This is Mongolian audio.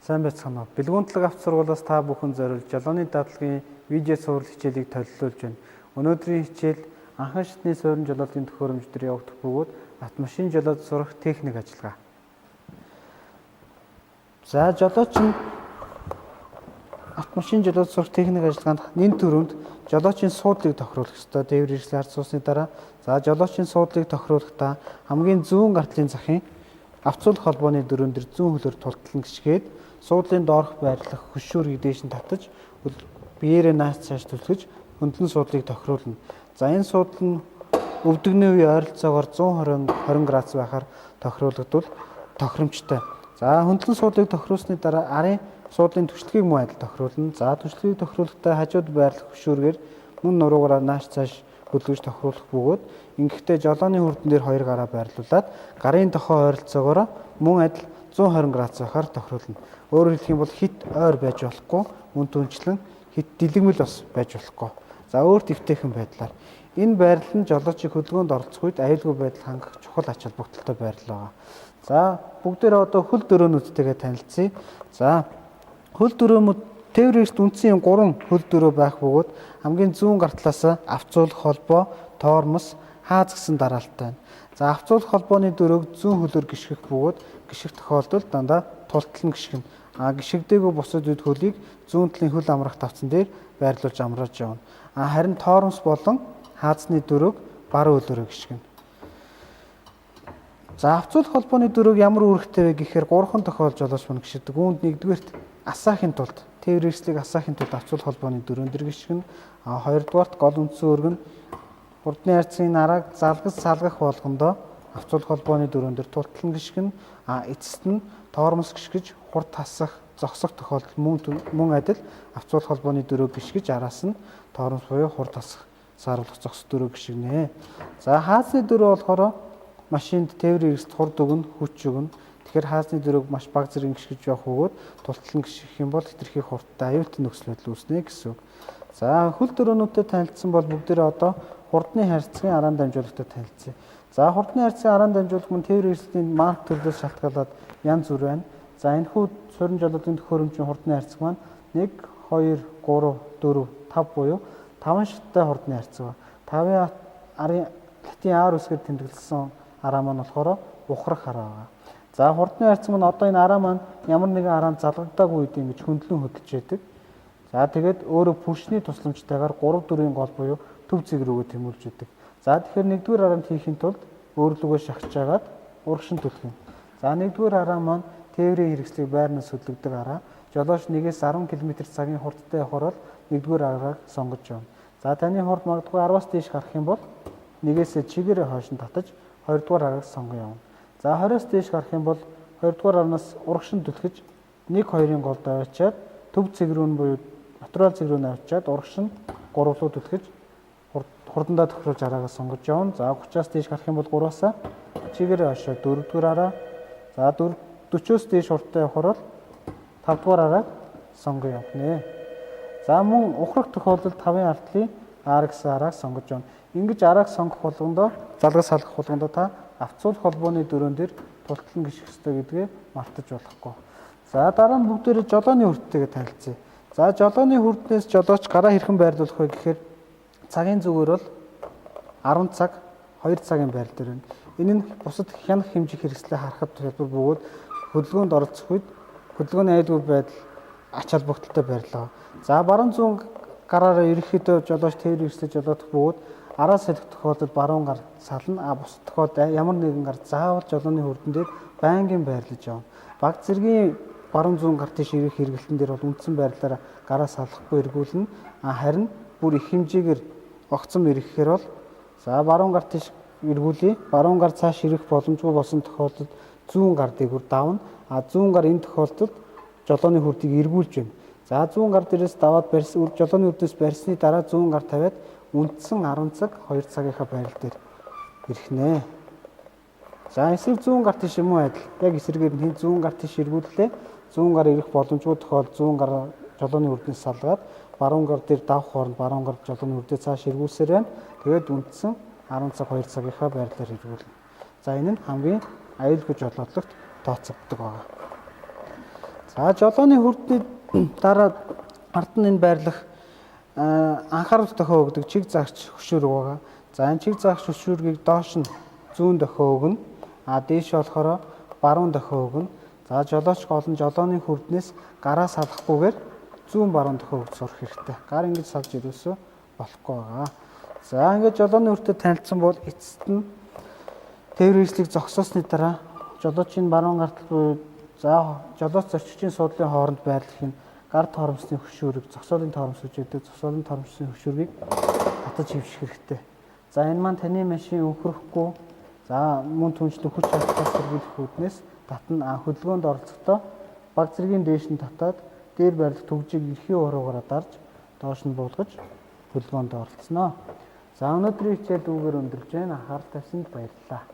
Сайн байцгаана уу. Бэлгүүнтлэг авто сургуулиас та бүхэн зориулж жолооны дадлагын видео сурал хичээлийг төлөвлөж байна. Өнөөдрийн хичээл анхан шатны суурин жолоодын төхөөрөмждөр явагдах бөгөөд автомашин жолоод сурах техник ажиллагаа. За жолооч нь автомашин жолоод сурах техник ажиллагаанд нэн төрөнд жолоочийн суудлыг тохируулах ёстой. Дээвэр ирсэл харж суусны дараа жолоочийн суудлыг тохируулахдаа хамгийн зүүн гартлын захын авцуулах холбооны дөрөв дээр зүүн хөлөөр тултална гიშгээд суудлын доорх байрлах хөшүүрийг дээш нь татаж биеэрээ нааш цааш түлхэж хөндлөн суудлыг тохируулна. За энэ суудал нь өвдөгний үе ойролцоогоор 120 градус байхаар тохируулагдвал тохиромжтой. За хөндлөн суудлыг тохируулсны дараа арын суудлын түшлагийг мөн адил тохируулна. За түшлагийг тохируулахдаа хажууд байрлах хөшүүргээр мөн нуруугаараа нааш цааш хөдөлгөж тохируулах бөгөөд ингэхдээ жолооны хүрдэн дээр хоёр гараа байрлуулад гарын тохоо ойролцоогоор мөн адил 120 градус байхаар тохируулна. Өөрөөр хэлэх юм бол хит ойр байж болохгүй, мөн түнчлэн хит дэлгэмэл бас байж болохгүй. За өөрт эвтэйхэн байдлаар энэ байрлал нь жолоочийг хөдөлгөөнд оролцох үед аюулгүй байдал хангах чухал ач холбогдолтой байрлал байгаа. За бүгдээрээ одоо хөл дөрөөнүүдтэйгээ танилцъя. За хөл дөрөөнүүд тээвэр эрт үндсэн 3 хөл дөрөө байх бөгөөд хамгийн зүүн гартлаас авцуулах холбоо, тоормос, хааз гэсэн дараалттай байна. За авцуулах холбооны дөрөөг зүүн хөлөөр гიშгэх бөгөөд гიშгэх тохиолдолд дандаа тултална гიშгэнэ. Гიშгдээгүй бусад үед хөлийг зүүн талын хөл амрах тавцан дээр байрлуулж амрааж явна. Харин тоормос болон хаазны дөрөөг баруун хөлөөрөө гიშгэнэ. За авцуулах холбооны дөрөөг ямар үүрэгтэй вэ гэхээр 3хан тохиолж жолооч мөн гიშгдэг. Үүнд нэгдүгээрт асаахын тулд тээвэр эрслийг асаахын тулд авцуулах холбооны дөрөөн дээр гიშгэнэ. Хоёрдугаарт гол үндсэн өргөн хурдны хайрцагын арааг залгаж салгах болгондоо авцуулах холбооны дөрөөн дээр тулталн гიშгэнэ. Эцэст нь тоормос гიშгэж хурд тасах, зогсох тохиолдол мөн адил авцуулах холбооны дөрөөг гიშгэж араас нь тоормос буюу хурд тасах, сааруулах, зогсох дөрөөг гიშгэнэ. За хаазны дөрөө болохоор машинд тээврийн эрсд хурд өгнө, хүч өгнө. Тэгэхээр хаазны дөрөөг маш бага зэрэг гიშгэж явах бөгөөд тулталн гიშгэх юм бол хэтэрхий хурдтай аюултай нөхцөл байдал үүснэ гэсэн үг. За хөл дөрөөнүүдэд танилцсан бол бүгдээрээ одоо хурдны хайрцагын араан дамжуулагтай танилцъя. За хурдны хайрцагын араан дамжуулах мөн тээврийн эрсдийн марк төрлөөс шалтгаалаад янз бүр байна. За энэхүү суурин жолоодын төхөөрөмжийн хурдны хайрцаг маань 1, 2, 3, 4, 5 буюу 5 шаттай хурдны хайрцаг ба 5-ын арын латин ар үсгээр тэмдэглэсэн араа маань болохоор ухрах араа байгаа. За хурдны хайрцаг маань одоо энэ араа маань ямар нэгэн араанд залгагдаагүй үед ингэж хөндлөн хөдөлж яадаг. За тэгээд өөрөө пүшний тусламжтайгаар 3-4-ийн гол буюу төв цэг рүүгээ тэмүүлж яадаг. За тэгэхээр нэгдүгээр араанд хийхин тулд өөрлөгөө шахаж агаад урагшин түлхэх юм. За нэгдүгээр араа маань тээврийн хэрэгслийг байрнаас хөдлөгдөг араа. Жолооч 1-ээс 10 км/цагийн хурдтай явахаар нэгдүгээр арааг сонгож явна. За таны хурд магадгүй 10-аас дээш гарах юм бол 1-ээс чигээрээ хойш нь татаж 2-р арааг сонгон явна. За 20-аас дээш гарах юм бол 2-р араас урагшин түлхэж 1-2-ын голд аваачаад төв цэг рүү нь буюу натурал цэг рүү нь авчаад урагшин 3 руу түлхэж хурдандаа тохируулж араагаа сонгож явна. За 30-аас дээш гарах юм бол 3-аас чигээрээ хойшоо 4-р араа. За 40-оос дээш хурдтай явахаар 5-р арааг сонгон явна. За мөн ухрах тохиолдолд 5-ын ардлын R гэсэн арааг сонгож явна. Ингэж арааг сонгох болгондоо залгаж салгах болгондоо та авцуулах холбооны дөрөөн дээр тулталн гიშгэх ёстой гэдгээ мартаж болохгүй. За дараа нь бүгдээрээ жолооны хүрдтэйгээ танилцъя. За жолооны хүрднээс жолооч гараа хэрхэн байрлуулах вэ гэхээр цагийн зүгээр бол 10 цаг 2 цагийн байр дээр байна. Энэ нь бусад хянах хэмжих хэрэгслээ харахад тулбар бөгөөд хөдөлгөөнд оролцох үед хөдөлгөөний аюулгүй байдал ач холбогдолтой байрлал. За баруун зүүн гараараа ерөнхийдөө жолооч тээврийн эрсдэл жолоодох бөгөөд араа салхих тохиолдолд баруун гар сална. Бусад тохиолдолд ямар нэгэн гар заавал жолооны хүрдэн дээр байнгын байрлаж явна. Баг зэргийн баруун зүүн гар тийш ирэх хэрэглэлтэн дээр бол үндсэн байрлалаараа гараа салахгүй эргүүлнэ. Харин бүр их хэмжээгээр огцом ирэхээр бол баруун гар тийш эргүүлье. Баруун гар цааш ирэх боломжгүй болсон тохиолдолд зүүн гар дээгүүр давна. Зүүн гар энэ тохиолдолд жолооны хүрдийг эргүүлж байна. За зүүн гар дээрээс даваад жолооны хүрдээс барьсны дараа зүүн гар тавиад үндсэн 10 цаг 2 цагийнхаа байрал дээр ирэх нэ. За эсвэл зүүн гар тийш юм уу адил. Яг эсрэгээр нь зүүн гар тийш эргүүллээ. Зүүн гар ирэх боломжгүй тохиолдолд зүүн гар жолооны хүрдээс салгаад баруун гар дээр давх хооронд баруун гар жолооны хүрдээ цааш эргүүлсээр байна. Тэгээд үндсэн 10 цаг 2 цагийнхаа байрлалаар эргүүлнэ. За энэ нь хамгийн аюулгүй жолоодлогт тооцогддог байна. За жолооны хүрдний дараа ард нь энэ байрлах анхаарал дохио өгдөг чиг заагч хөшүүрэг байгаа. За энэ чиг заагч хөшүүргийг доош нь зүүн дохио өгнө. Дээш болохоор баруун дохио өгнө. За жолооч гол нь жолооны хүрднээс гараа салахгүйгээр зүүн баруун дохио өгч сурах хэрэгтэй. Гар ингэж салж ирээсөө болохгүй байгаа. За ингээд жолооны хүртэд танилцсан бол эцэст нь тээвэр хэрэгслийг зогсоосны дараа жолоочийн баруун гартал буюу за жолооч зорчигчийн суудлын хооронд байрлах энэ гар торомсны хөшүүрэг, зогсоолын торомс гэж яддаг. Зогсоолын торомсны хөшүүргийг татаж хөвших хэрэгтэй. За энэ маань таны машин өнхрөхгүй, за мөн түншлэх хүч чадлаас сэргийлэх үүднээс татна. Хөдөлгөөнд оролцохдоо баг зэргийн дээш нь татаад дээр байрлах түгжийг эрхий уруугаараа дарж доош нь буулгаж хөдөлгөөнд оролцсноо. За өнөөдрийн хичээл дүүгээр өндөрлж байна. Анхаарал тавьсанд баярлалаа.